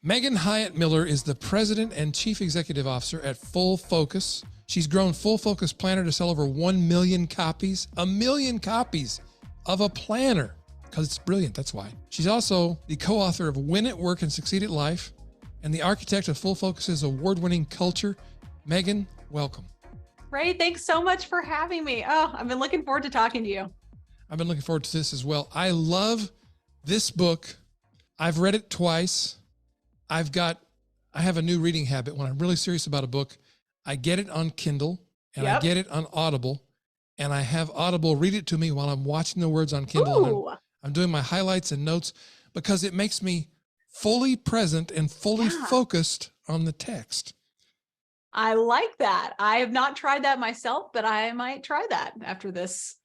Megan Hyatt Miller is the president and chief executive officer at Full Focus. She's grown Full Focus Planner to sell over 1 million copies, 1 million copies of a planner, because it's brilliant, that's why. She's also the co-author of Win at Work and Succeed at Life and the architect of Full Focus's award-winning culture. Megan, welcome. Ray, thanks so much for having me. Oh, I've been looking forward to talking to you. I've been looking forward to this as well. I love this book. I've read it twice. I have a new reading habit. When I'm really serious about a book, I get it on Kindle and I get it on Audible, and I have Audible read it to me while I'm watching the words on Kindle. I'm doing my highlights and notes because it makes me fully present and fully focused on the text. I like that. I have not tried that myself, but I might try that after this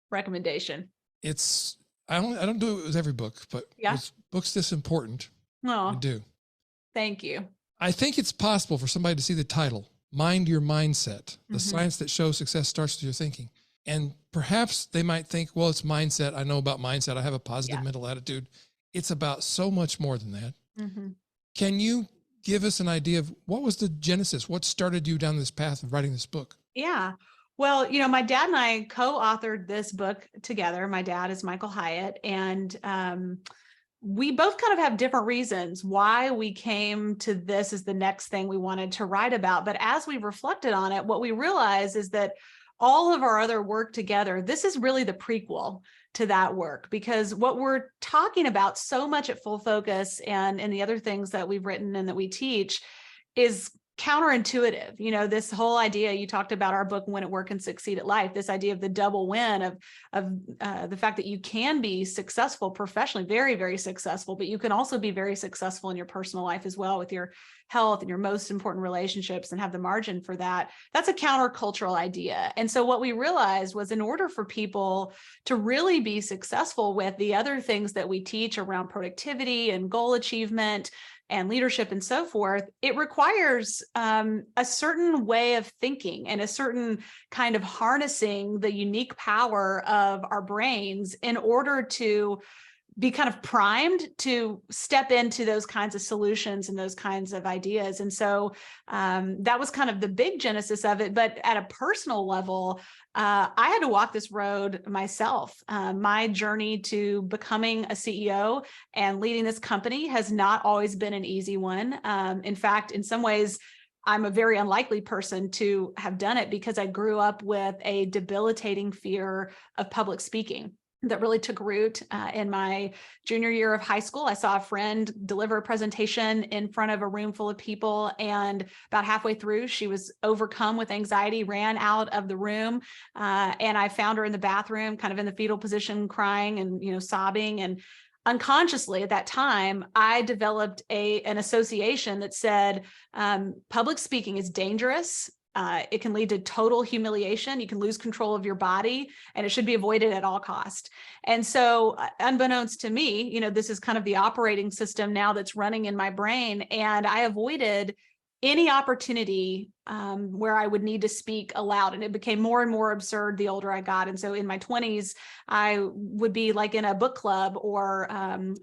recommendation. I don't do it with every book, but with books this important, I do. Thank you. I think it's possible for somebody to see the title, Mind Your Mindset, the science that shows success starts with your thinking. And perhaps they might think, well, it's mindset. I know about mindset. I have a positive mental attitude. It's about so much more than that. Can you give us an idea of what was the genesis? What started you down this path of writing this book? Yeah. Well, you know, my dad and I co-authored this book together. My dad is Michael Hyatt, and we both kind of have different reasons why we came to this as the next thing we wanted to write about. But as we reflected on it, what we realized is that all of our other work together, this is really the prequel to that work, because what we're talking about so much at Full Focus and the other things that we've written and that we teach is counterintuitive. You know, this whole idea, you talked about our book, Win at Work and Succeed at Life, this idea of the double win of the fact that you can be successful professionally, very, very successful, but you can also be very successful in your personal life as well with your health and your most important relationships and have the margin for that. That's a countercultural idea. And so what we realized was, in order for people to really be successful with the other things that we teach around productivity and goal achievement and leadership and so forth, it requires a certain way of thinking and a certain kind of harnessing the unique power of our brains in order to be kind of primed to step into those kinds of solutions and those kinds of ideas. And so that was kind of the big genesis of it. But at a personal level, I had to walk this road myself. My journey to becoming a CEO and leading this company has not always been an easy one. In fact, in some ways, I'm a very unlikely person to have done it because I grew up with a debilitating fear of public speaking that really took root in my junior year of high school. I saw a friend deliver a presentation in front of a room full of people, and about halfway through, she was overcome with anxiety, ran out of the room, and I found her in the bathroom, kind of in the fetal position, crying and sobbing. And unconsciously at that time, I developed an association that said public speaking is dangerous. It can lead to total humiliation. You can lose control of your body, and it should be avoided at all cost. And so unbeknownst to me, this is kind of the operating system now that's running in my brain. And I avoided any opportunity where I would need to speak aloud. And it became more and more absurd the older I got. And so in my 20s, I would be like in a book club or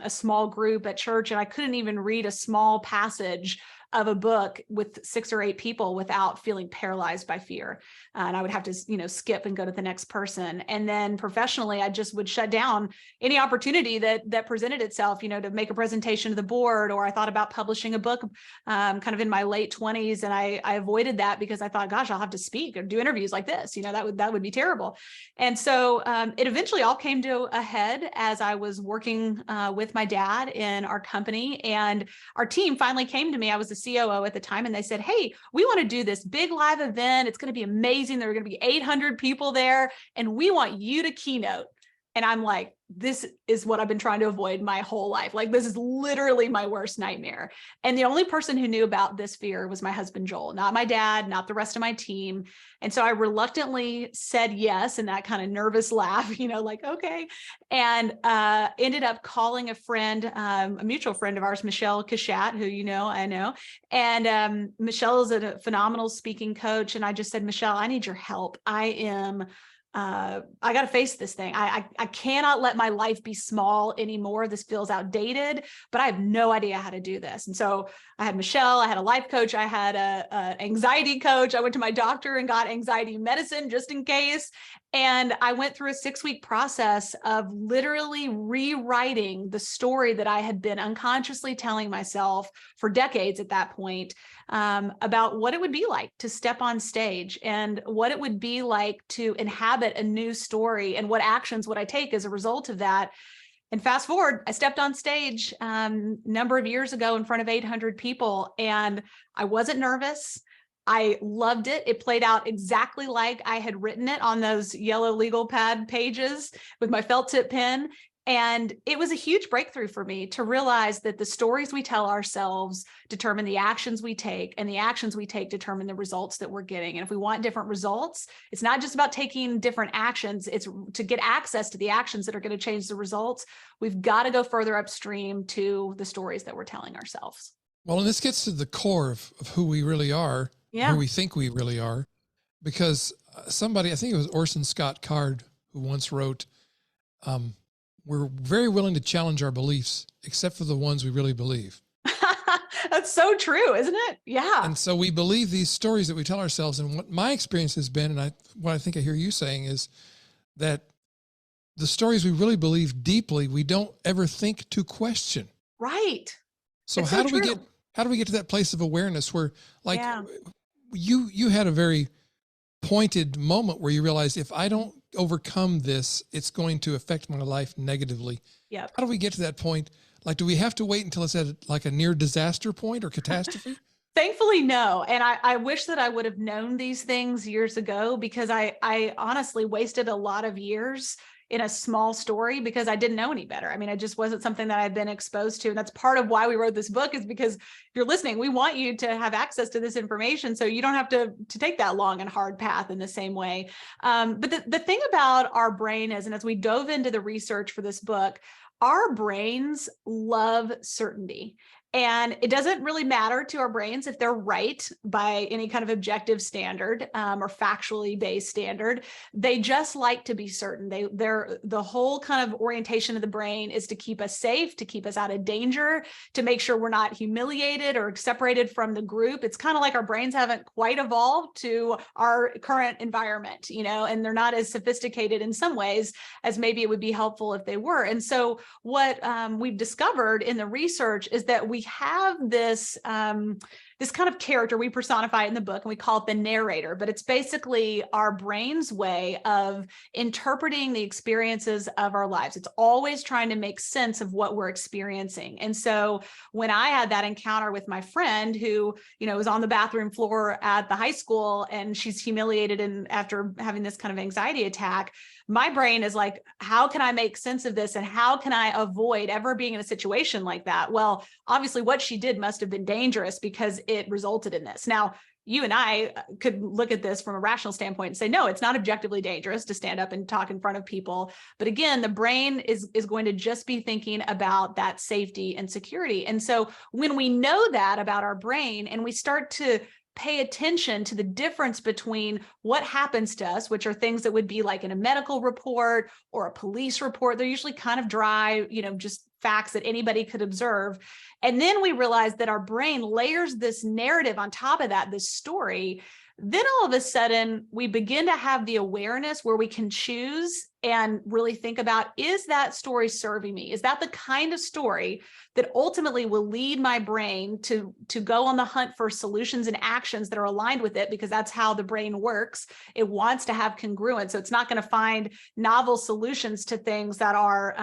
a small group at church, and I couldn't even read a small passage of a book with 6 or 8 people without feeling paralyzed by fear. And I would have to, skip and go to the next person. And then professionally, I just would shut down any opportunity that presented itself, to make a presentation to the board, or I thought about publishing a book kind of in my late 20s. And I avoided that because I thought, gosh, I'll have to speak or do interviews like this, that would be terrible. And so it eventually all came to a head as I was working with my dad in our company, and our team finally came to me. I was the COO at the time, and they said, hey, we want to do this big live event. It's going to be amazing. There are going to be 800 people there, and we want you to keynote. And I'm like, this is what I've been trying to avoid my whole life. Like, this is literally my worst nightmare. And the only person who knew about this fear was my husband, Joel, not my dad, not the rest of my team. And so I reluctantly said yes, and that kind of nervous laugh, like, okay. And ended up calling a friend, a mutual friend of ours, Michelle Cashat, who I know. And Michelle is a phenomenal speaking coach. And I just said, Michelle, I need your help. I am I got to face this thing. I cannot let my life be small anymore. This feels outdated, but I have no idea how to do this. And so I had Michelle, I had a life coach, I had a anxiety coach. I went to my doctor and got anxiety medicine just in case. And I went through a 6-week process of literally rewriting the story that I had been unconsciously telling myself for decades at that point, about what it would be like to step on stage and what it would be like to inhabit a new story and what actions would I take as a result of that. And fast forward, I stepped on stage number of years ago in front of 800 people, and I wasn't nervous. I loved it. It played out exactly like I had written it on those yellow legal pad pages with my felt tip pen. And it was a huge breakthrough for me to realize that the stories we tell ourselves determine the actions we take, and the actions we take determine the results that we're getting. And if we want different results, it's not just about taking different actions. It's to get access to the actions that are going to change the results. We've got to go further upstream to the stories that we're telling ourselves. Well, and this gets to the core of who we really are, who we think we really are, because somebody, I think it was Orson Scott Card, who once wrote, we're very willing to challenge our beliefs, except for the ones we really believe. That's so true, isn't it? Yeah. And so we believe these stories that we tell ourselves. And what my experience has been, and what I think I hear you saying, is that the stories we really believe deeply, we don't ever think to question. Right. So how do we get to that place of awareness where, like, you had a very pointed moment where you realized, if I don't overcome this, it's going to affect my life negatively. Yeah. How do we get to that point? Like, do we have to wait until it's at like a near disaster point or catastrophe? Thankfully, no. And I wish that I would have known these things years ago, because I honestly wasted a lot of years in a small story because I didn't know any better. I mean, it just wasn't something that I'd been exposed to. And that's part of why we wrote this book, is because if you're listening, we want you to have access to this information so you don't have to take that long and hard path in the same way. But the thing about our brain is, and as we dove into the research for this book, our brains love certainty. And it doesn't really matter to our brains if they're right by any kind of objective standard or factually based standard. They just like to be certain. The whole kind of orientation of the brain is to keep us safe, to keep us out of danger, to make sure we're not humiliated or separated from the group. It's kind of like our brains haven't quite evolved to our current environment, and they're not as sophisticated in some ways as maybe it would be helpful if they were. And so what we've discovered in the research is that we have this this kind of character we personify in the book, and we call it the narrator, but it's basically our brain's way of interpreting the experiences of our lives. It's always trying to make sense of what we're experiencing. And so when I had that encounter with my friend who, was on the bathroom floor at the high school, and she's humiliated and after having this kind of anxiety attack, my brain is like, how can I make sense of this? And how can I avoid ever being in a situation like that? Well, obviously what she did must have been dangerous because it resulted in this. Now, you and I could look at this from a rational standpoint and say, no, it's not objectively dangerous to stand up and talk in front of people. But again, the brain is going to just be thinking about that safety and security. And so when we know that about our brain, and we start to pay attention to the difference between what happens to us, which are things that would be like in a medical report or a police report. They're usually kind of dry, just facts that anybody could observe. And then we realize that our brain layers this narrative on top of that, this story. Then all of a sudden we begin to have the awareness where we can choose and really think about, is that story serving me? Is that the kind of story that ultimately will lead my brain to go on the hunt for solutions and actions that are aligned with it? Because that's how the brain works. It wants to have congruence. So it's not going to find novel solutions to things that are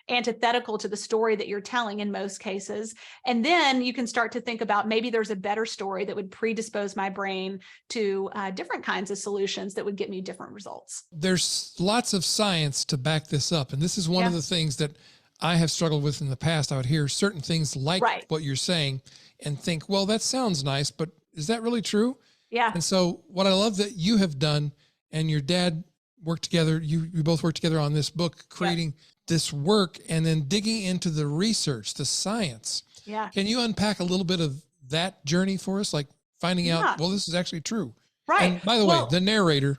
antithetical to the story that you're telling in most cases. And then you can start to think about, maybe there's a better story that would predispose my brain to different kinds of solutions that would get me different results. There's lots of science to back this up. And this is one of the things that I have struggled with in the past. I would hear certain things like what you're saying and think, well, that sounds nice, but is that really true? Yeah. And so what I love that you have done, and your dad worked together, you both worked together on this book, creating this work, and then digging into the research, the science. Yeah. Can you unpack a little bit of that journey for us? Like finding out, well, this is actually true. Right. And by the way, the narrator,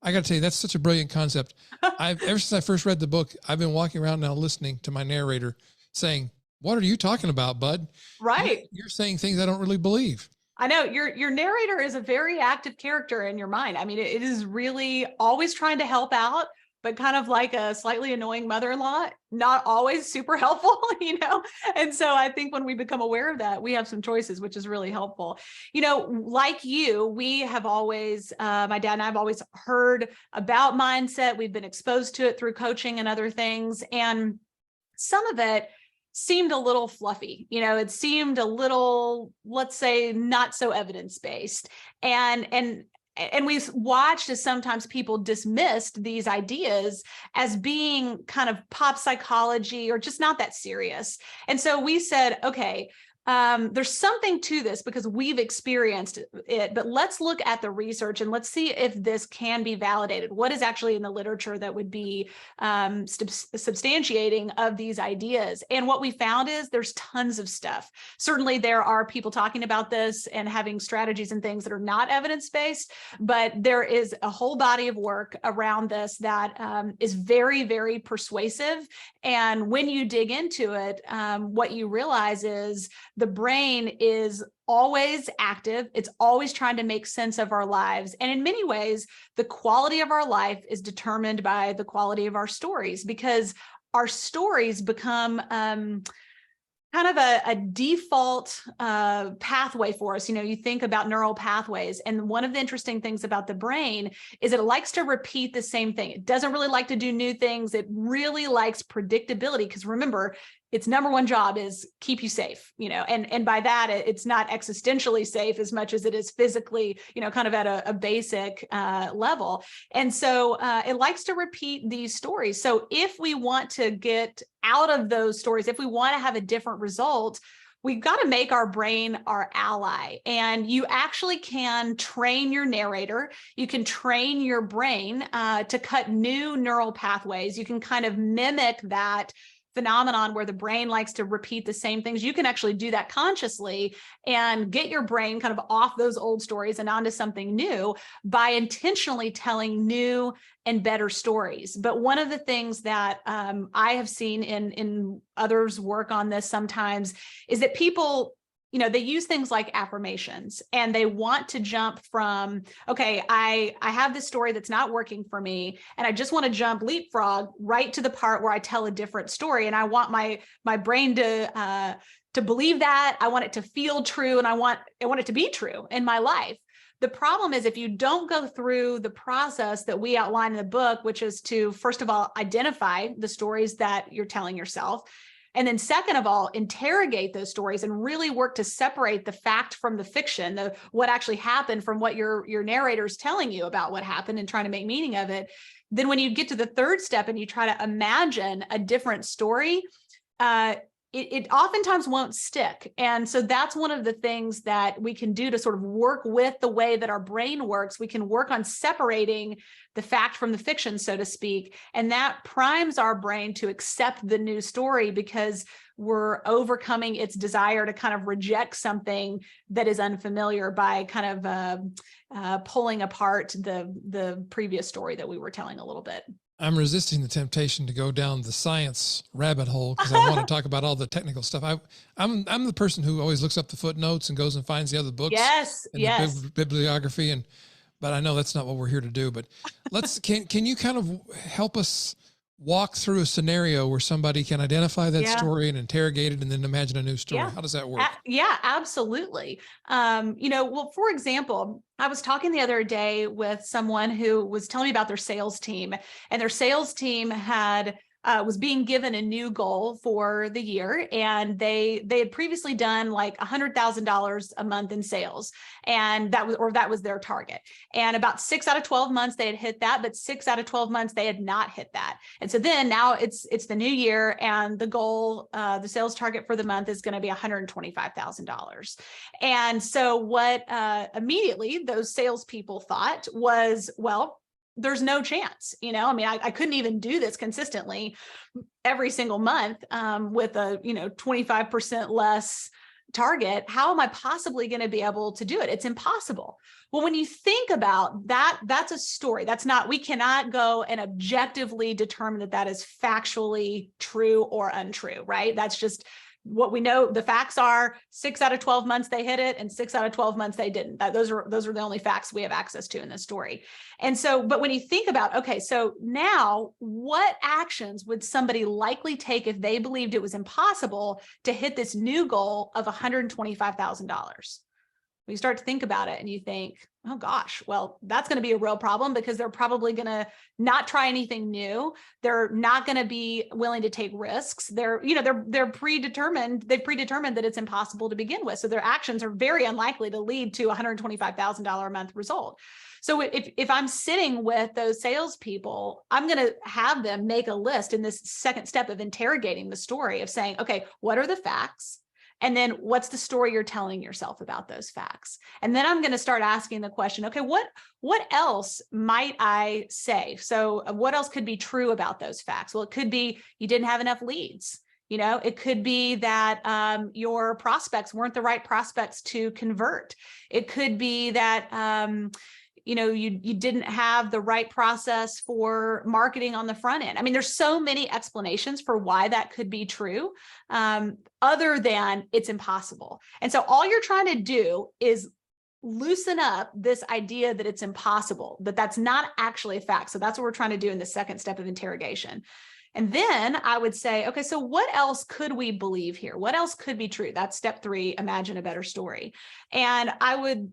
I got to tell you, that's such a brilliant concept. Ever since I first read the book, I've been walking around now listening to my narrator saying, "What are you talking about, bud? Right. You're saying things I don't really believe." I know your narrator is a very active character in your mind. I mean, it is really always trying to help out, but kind of like a slightly annoying mother-in-law, not always super helpful, you know? And so I think when we become aware of that, we have some choices, which is really helpful. You know, like you, we have always, my dad and I have always heard about mindset. We've been exposed to it through coaching and other things. And some of it seemed a little fluffy. You know, it seemed a little, let's say, not so evidence-based. And we've watched as sometimes people dismissed these ideas as being kind of pop psychology or just not that serious. And so we said, okay, there's something to this because we've experienced it, but let's look at the research and let's see if this can be validated. What is actually in the literature that would be substantiating of these ideas? And what we found is there's tons of stuff. Certainly there are people talking about this and having strategies and things that are not evidence-based, but there is a whole body of work around this that is very, very persuasive. And when you dig into it, what you realize is the brain is always active. It's always trying to make sense of our lives. And in many ways, the quality of our life is determined by the quality of our stories, because our stories become kind of a default pathway for us. You know, you think about neural pathways, and one of the interesting things about the brain is it likes to repeat the same thing. It doesn't really like to do new things. It really likes predictability, because remember, its number one job is keep you safe, you know, and by that, it's not existentially safe as much as it is physically, you know, kind of at a basic level. And so it likes to repeat these stories. So if we want to get out of those stories, if we want to have a different result, we've got to make our brain our ally. And you actually can train your narrator. You can train your brain to cut new neural pathways. You can kind of mimic that phenomenon where the brain likes to repeat the same things. You can actually do that consciously and get your brain kind of off those old stories and onto something new by intentionally telling new and better stories. But one of the things that I have seen in others' work on this sometimes is that people, you know, they use things like affirmations, and they want to jump from, okay, I have this story that's not working for me, and I just want to jump leapfrog right to the part where I tell a different story. And I want my brain to believe that. I want it to feel true, and I want it to be true in my life. The problem is if you don't go through the process that we outline in the book, which is to, first of all, identify the stories that you're telling yourself. And then second of all, interrogate those stories and really work to separate the fact from the fiction, what actually happened from what your narrator is telling you about what happened and trying to make meaning of it. Then when you get to the third step and you try to imagine a different story, it oftentimes won't stick. And so that's one of the things that we can do to sort of work with the way that our brain works. We can work on separating the fact from the fiction, so to speak. And that primes our brain to accept the new story because we're overcoming its desire to kind of reject something that is unfamiliar by kind of pulling apart the previous story that we were telling a little bit. I'm resisting the temptation to go down the science rabbit hole because I want to talk about all the technical stuff. I'm the person who always looks up the footnotes and goes and finds the other books. Yes, and yes. the bibliography, but I know that's not what we're here to do. But can you kind of help us walk through a scenario where somebody can identify that story and interrogate it and then imagine a new story? Yeah. How does that work? Yeah, absolutely. You know, well, for example, I was talking the other day with someone who was telling me about their sales team, and their sales team was being given a new goal for the year. And they had previously done like $100,000 a month in sales. And that was their target. And about 6 out of 12 months they had hit that, but 6 out of 12 months they had not hit that. And so then now it's the new year, and the goal, the sales target for the month is going to be $125,000. And so what immediately those salespeople thought was, well, there's no chance, you know, I mean, I couldn't even do this consistently every single month with a, 25% less target, how am I possibly going to be able to do it? It's impossible. Well, when you think about that, that's a story. That's not, we cannot go and objectively determine that that is factually true or untrue, right? That's just what we know. The facts are 6 out of 12 months they hit it and 6 out of 12 months they didn't. Those are the only facts we have access to in this story. And so, but when you think about, okay, so now what actions would somebody likely take if they believed it was impossible to hit this new goal of $125,000? You start to think about it and you think, oh gosh, well, that's going to be a real problem because they're probably going to not try anything new. They're not going to be willing to take risks. They're predetermined. They've predetermined that it's impossible to begin with. So their actions are very unlikely to lead to a $125,000 a month result. So if I'm sitting with those salespeople, I'm going to have them make a list in this second step of interrogating the story of saying, okay, what are the facts? And then what's the story you're telling yourself about those facts? And then I'm going to start asking the question, okay, what else might I say? So what else could be true about those facts? Well, it could be you didn't have enough leads. It could be that your prospects weren't the right prospects to convert. It could be that you didn't have the right process for marketing on the front end. I mean, there's so many explanations for why that could be true, other than it's impossible. And so all you're trying to do is loosen up this idea that it's impossible, that that's not actually a fact. So that's what we're trying to do in the second step of interrogation. And then I would say, okay, so what else could we believe here? What else could be true? That's step 3, imagine a better story. And I would,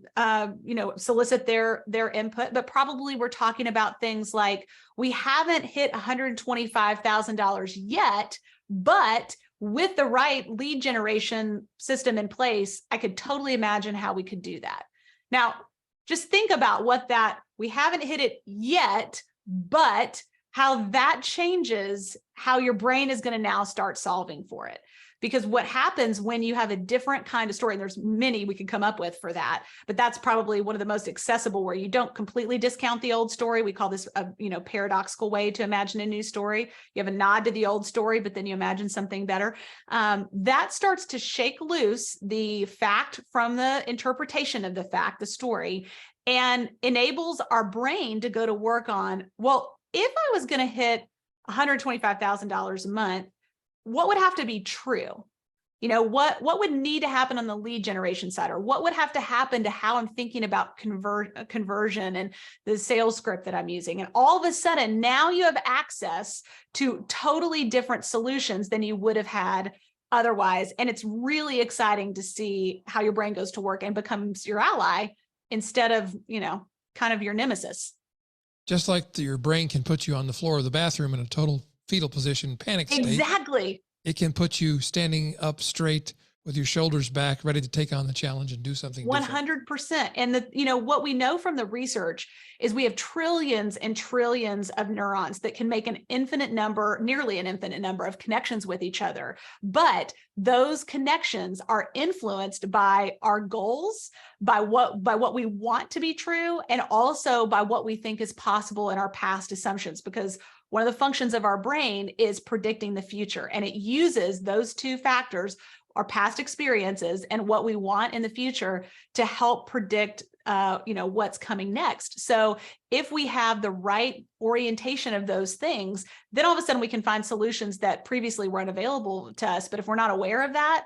solicit their input, but probably we're talking about things like, we haven't hit $125,000 yet, but with the right lead generation system in place, I could totally imagine how we could do that. Now, just think about we haven't hit it yet, but how that changes how your brain is going to now start solving for it. Because what happens when you have a different kind of story, and there's many we could come up with for that, but that's probably one of the most accessible, where you don't completely discount the old story. We call this a paradoxical way to imagine a new story. You have a nod to the old story, but then you imagine something better. That starts to shake loose the fact from the interpretation of the fact, the story, and enables our brain to go to work on, well, if I was going to hit $125,000 a month, what would have to be true? What would need to happen on the lead generation side, or what would have to happen to how I'm thinking about conversion and the sales script that I'm using? And all of a sudden, now you have access to totally different solutions than you would have had otherwise. And it's really exciting to see how your brain goes to work and becomes your ally instead of, kind of your nemesis. Just like your brain can put you on the floor of the bathroom in a total fetal position, panic state. Exactly. It can put you standing up straight with your shoulders back, ready to take on the challenge and do something 100%. And what we know from the research is we have trillions and trillions of neurons that can make nearly an infinite number of connections with each other. But those connections are influenced by our goals, by what we want to be true, and also by what we think is possible in our past assumptions, because one of the functions of our brain is predicting the future, and it uses those two factors, our past experiences and what we want in the future, to help predict what's coming next. So if we have the right orientation of those things, then all of a sudden we can find solutions that previously weren't available to us. But if we're not aware of that,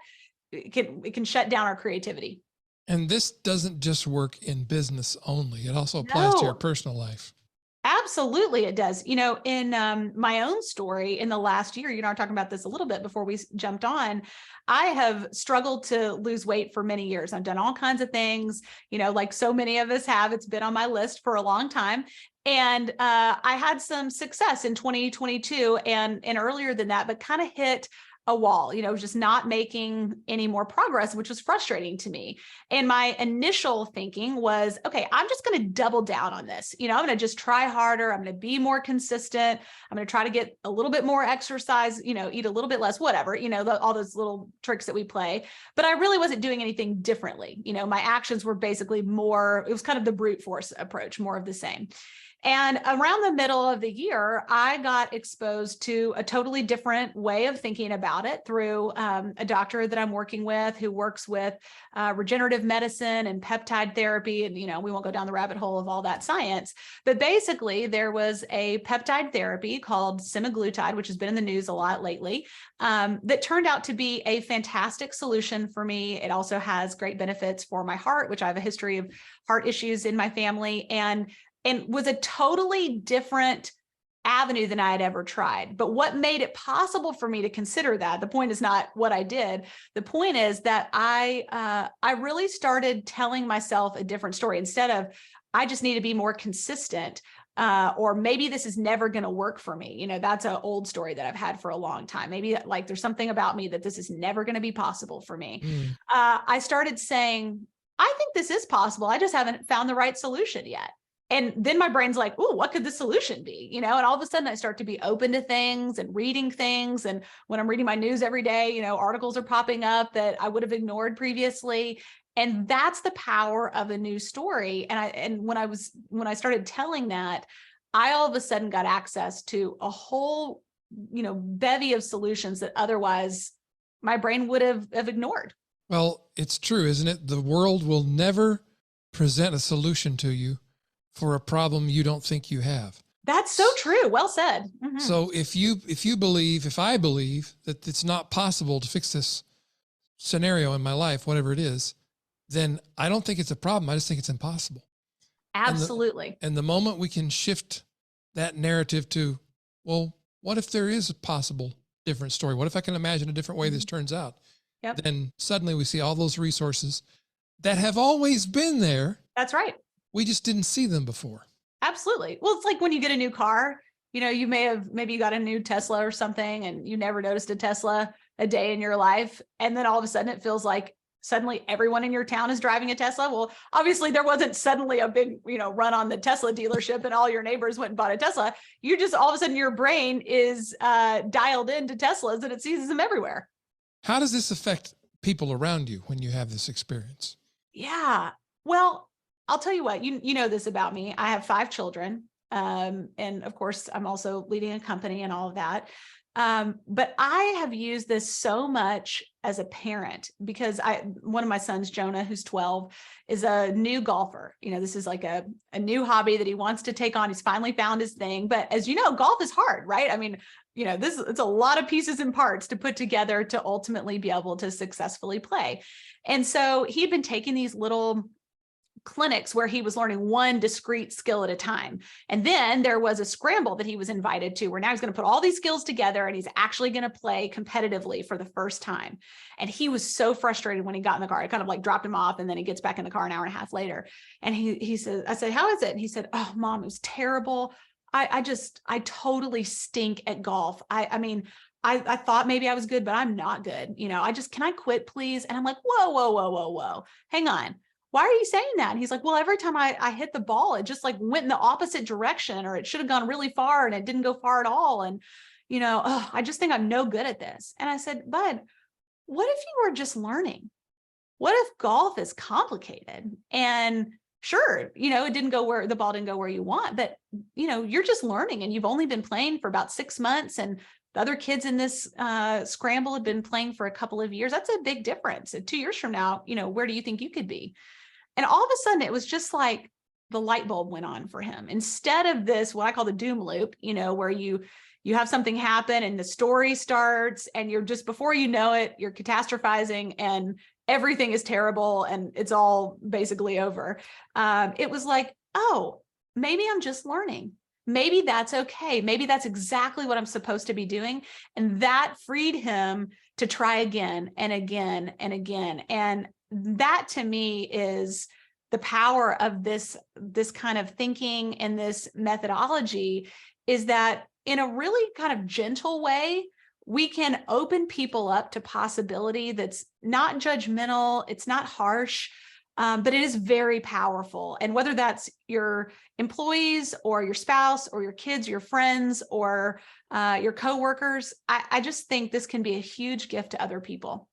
it can shut down our creativity. And this doesn't just work in business only. It also applies to your personal life. Absolutely, it does. In my own story in the last year, I were talking about this a little bit before we jumped on. I have struggled to lose weight for many years. I've done all kinds of things, like so many of us have. It's been on my list for a long time. And I had some success in 2022 and earlier than that, but kind of hit a wall, just not making any more progress, which was frustrating to me. And my initial thinking was, okay, I'm just going to double down on this. I'm going to just try harder. I'm going to be more consistent. I'm going to try to get a little bit more exercise, eat a little bit less, whatever, all those little tricks that we play. But I really wasn't doing anything differently. My actions were basically it was kind of the brute force approach, more of the same. And around the middle of the year, I got exposed to a totally different way of thinking about it through a doctor that I'm working with who works with regenerative medicine and peptide therapy. And, we won't go down the rabbit hole of all that science. But basically, there was a peptide therapy called semaglutide, which has been in the news a lot lately, that turned out to be a fantastic solution for me. It also has great benefits for my heart, which I have a history of heart issues in my family, and was a totally different avenue than I had ever tried. But what made it possible for me to consider that, the point is not what I did. The point is that I really started telling myself a different story. Instead of, I just need to be more consistent, or maybe this is never going to work for me. That's an old story that I've had for a long time. Maybe like there's something about me that this is never going to be possible for me. I started saying, I think this is possible. I just haven't found the right solution yet. And then my brain's like, oh, what could the solution be? And all of a sudden I start to be open to things and reading things. And when I'm reading my news every day, articles are popping up that I would have ignored previously. And that's the power of a new story. And when I started telling that, I all of a sudden got access to a whole, bevy of solutions that otherwise my brain would have ignored. Well, it's true, isn't it? The world will never present a solution to you for a problem you don't think you have. That's so true. Well said. Mm-hmm. So if I believe that it's not possible to fix this scenario in my life, whatever it is, then I don't think it's a problem. I just think it's impossible. Absolutely. And the moment we can shift that narrative to, well, what if there is a possible different story? What if I can imagine a different way this turns out? Yep. Then suddenly we see all those resources that have always been there. That's right. We just didn't see them before. Absolutely. Well, it's like when you get a new car, you maybe you got a new Tesla or something and you never noticed a Tesla a day in your life. And then all of a sudden it feels like suddenly everyone in your town is driving a Tesla. Well, obviously there wasn't suddenly a big, run on the Tesla dealership and all your neighbors went and bought a Tesla. You just, all of a sudden your brain is dialed into Teslas and it sees them everywhere. How does this affect people around you when you have this experience? Yeah. Well, I'll tell you what, you know this about me. I have 5 children. And of course, I'm also leading a company and all of that. But I have used this so much as a parent because one of my sons, Jonah, who's 12, is a new golfer. This is like a new hobby that he wants to take on. He's finally found his thing. But as you know, golf is hard, right? I mean, it's a lot of pieces and parts to put together to ultimately be able to successfully play. And so he'd been taking these little clinics where he was learning one discrete skill at a time. And then there was a scramble that he was invited to where now he's going to put all these skills together and he's actually going to play competitively for the first time. And he was so frustrated when he got in the car. I kind of like dropped him off and then he gets back in the car an hour and a half later. And he said, I said, how is it? And he said, oh, Mom, it was terrible. I totally stink at golf. I mean, I thought maybe I was good, but I'm not good. Can I quit, please? And I'm like, whoa. Hang on. Why are you saying that? And he's like, well, every time I hit the ball, it just like went in the opposite direction, or it should have gone really far and it didn't go far at all. And, I just think I'm no good at this. And I said, Bud, what if you were just learning? What if golf is complicated? And sure, it didn't go where the ball didn't go where you want, but you're just learning and you've only been playing for about 6 months. And the other kids in this scramble have been playing for a couple of years. That's a big difference. And 2 years from now, where do you think you could be? And all of a sudden, it was just like the light bulb went on for him. Instead of this, what I call the doom loop, where you have something happen and the story starts and you're just, before you know it, you're catastrophizing and everything is terrible and it's all basically over. It was like, oh, maybe I'm just learning. Maybe that's okay. Maybe that's exactly what I'm supposed to be doing. And that freed him to try again and again and again. And that to me is the power of this kind of thinking and this methodology, is that in a really kind of gentle way, we can open people up to possibility that's not judgmental. It's not harsh, but it is very powerful. And whether that's your employees or your spouse or your kids, your friends, or your coworkers, I just think this can be a huge gift to other people.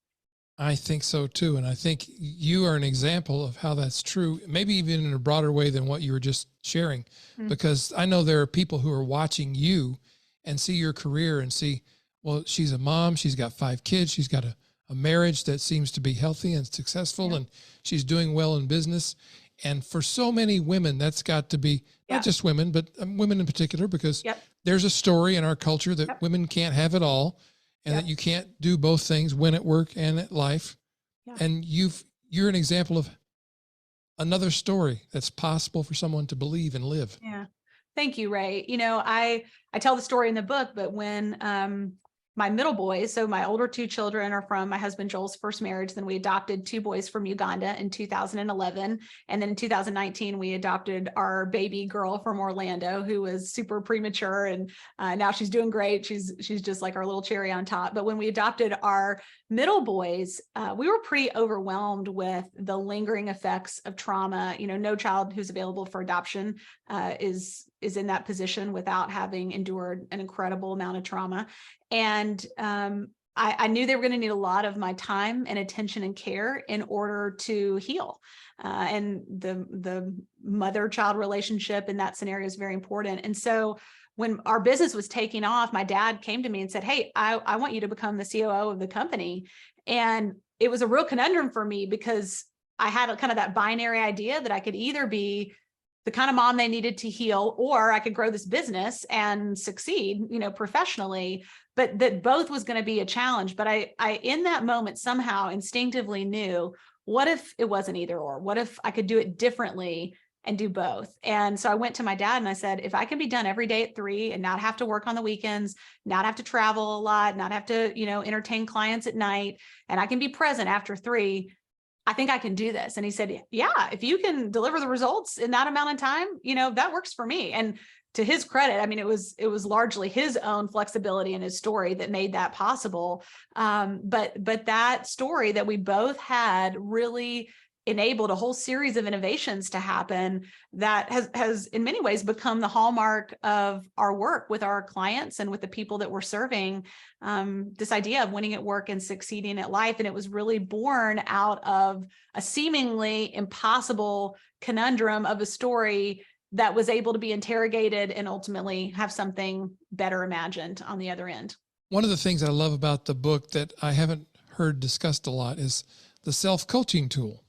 I think so too. And I think you are an example of how that's true, maybe even in a broader way than what you were just sharing, because I know there are people who are watching you and see your career and see, well, she's a mom, she's got 5 kids, she's got a marriage that seems to be healthy and successful, and she's doing well in business. And for so many women, that's got to be not just women, but women in particular, because there's a story in our culture that women can't have it all, and that you can't do both things, win at work and at life. And you're an example of another story that's possible for someone to believe and live. Yeah. Thank you, Ray. You know, I tell the story in the book, but when my middle boys, so my older 2 children are from my husband Joel's first marriage. Then we adopted 2 boys from Uganda in 2011. And then in 2019, we adopted our baby girl from Orlando, who was super premature. And now she's doing great. She's just like our little cherry on top. But when we adopted our middle boys, we were pretty overwhelmed with the lingering effects of trauma. You know, no child who's available for adoption is in that position without having endured an incredible amount of trauma. And I knew they were going to need a lot of my time and attention and care in order to heal. And the mother-child relationship in that scenario is very important. And so when our business was taking off, my dad came to me and said, "Hey, I want you to become the COO of the company." And it was a real conundrum for me because I had kind of that binary idea that I could either be the kind of mom they needed to heal, or I could grow this business and succeed, you know, professionally, but that both was going to be a challenge. But I, in that moment, somehow instinctively knew, what if it wasn't either or? What if I could do it differently and do both? And so I went to my dad and I said, if I can be done every day at 3 and not have to work on the weekends, not have to travel a lot, not have to, you know, entertain clients at night, and I can be present after 3, I think I can do this. And he said, yeah, if you can deliver the results in that amount of time, you know, that works for me. And to his credit, I mean, it was largely his own flexibility and his story that made that possible. But that story that we both had really enabled a whole series of innovations to happen that has in many ways become the hallmark of our work with our clients and with the people that we're serving, this idea of winning at work and succeeding at life. And it was really born out of a seemingly impossible conundrum of a story that was able to be interrogated and ultimately have something better imagined on the other end. One of the things I love about the book that I haven't heard discussed a lot is the self-coaching tool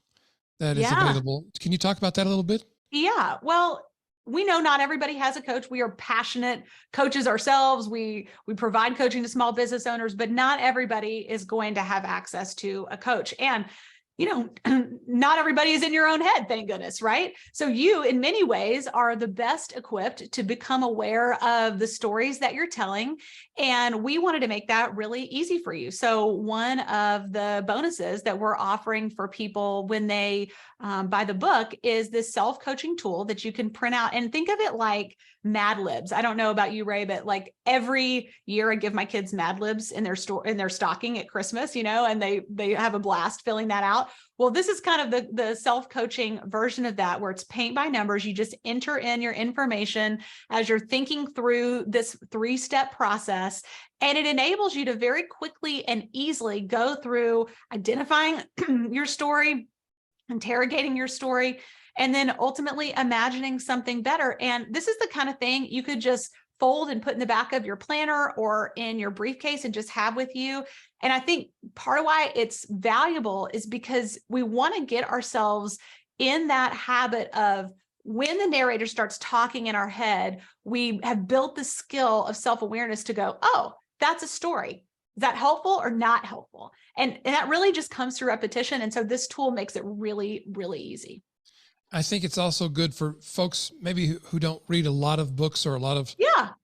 that is available. Can you talk about that a little bit? Yeah, well, we know not everybody has a coach. We are passionate coaches ourselves. We provide coaching to small business owners, but not everybody is going to have access to a coach. And you know, not everybody is in your own head, thank goodness, right? So you, in many ways, are the best equipped to become aware of the stories that you're telling. And we wanted to make that really easy for you. So one of the bonuses that we're offering for people when they buy the book is this self-coaching tool that you can print out, and think of it like Mad Libs. I don't know about you, Ray, but like every year I give my kids Mad Libs in their stocking at Christmas, you know, and they have a blast filling that out. Well, this is kind of the self-coaching version of that, where it's paint by numbers. You just enter in your information as you're thinking through this 3-step process, and it enables you to very quickly and easily go through identifying your story, interrogating your story, and then ultimately imagining something better. And this is the kind of thing you could just fold and put in the back of your planner or in your briefcase and just have with you. And I think part of why it's valuable is because we want to get ourselves in that habit of, when the narrator starts talking in our head, we have built the skill of self-awareness to go, oh, that's a story. Is that helpful or not helpful? And that really just comes through repetition. And so this tool makes it really, really easy. I think it's also good for folks maybe who don't read a lot of books or a lot of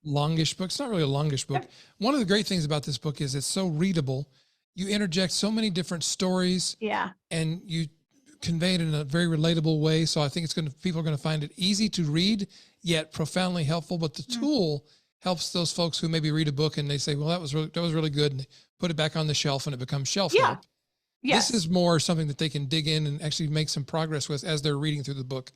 longish books. It's not really a longish book. Yep. One of the great things about this book is it's so readable. You interject so many different stories, and you convey it in a very relatable way. So I think people are going to find it easy to read, yet profoundly helpful. But the tool helps those folks who maybe read a book and they say, well, that was really good, and they put it back on the shelf and it becomes shelf help. Yes. This is more something that they can dig in and actually make some progress with as they're reading through the book.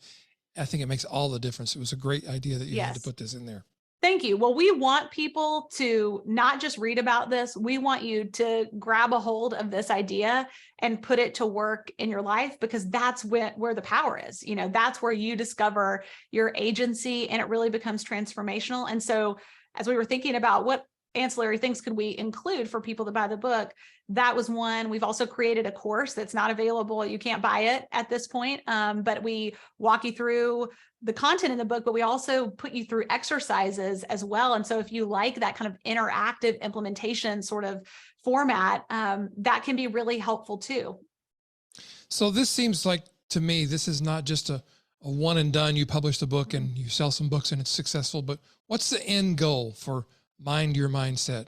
I think it makes all the difference. It was a great idea that you had to put this in there. Thank you. Well, we want people to not just read about this. We want you to grab a hold of this idea and put it to work in your life, because that's where the power is. You know, that's where you discover your agency and it really becomes transformational. And so as we were thinking about what ancillary things could we include for people to buy the book, that was one. We've also created a course that's not available. You can't buy it at this point, but we walk you through the content in the book, but we also put you through exercises as well. And so if you like that kind of interactive implementation sort of format, that can be really helpful too. So this seems like, to me, this is not just a one and done. You publish the book and you sell some books and it's successful, but what's the end goal for Mind Your Mindset?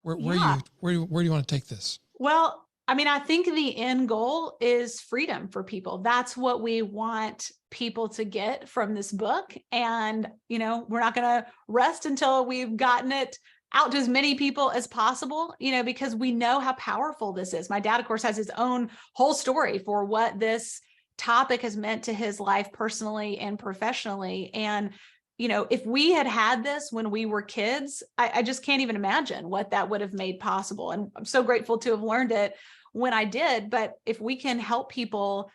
Where do you want to take this? Well, I mean, I think the end goal is freedom for people. That's what we want people to get from this book. And, you know, we're not going to rest until we've gotten it out to as many people as possible, you know, because we know how powerful this is. My dad, of course, has his own whole story for what this topic has meant to his life personally and professionally. And you know, if we had had this when we were kids, I just can't even imagine what that would have made possible. And I'm so grateful to have learned it when I did. But if we can help people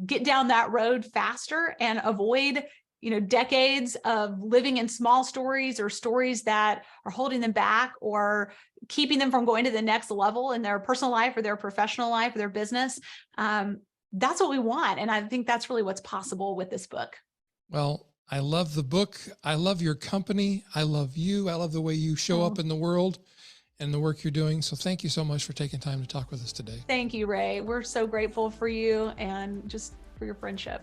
get down that road faster and avoid, you know, decades of living in small stories or stories that are holding them back or keeping them from going to the next level in their personal life or their professional life or their business, that's what we want. And I think that's really what's possible with this book. Well, I love the book. I love your company. I love you. I love the way you show up in the world and the work you're doing. So thank you so much for taking time to talk with us today. Thank you, Ray. We're so grateful for you and just for your friendship.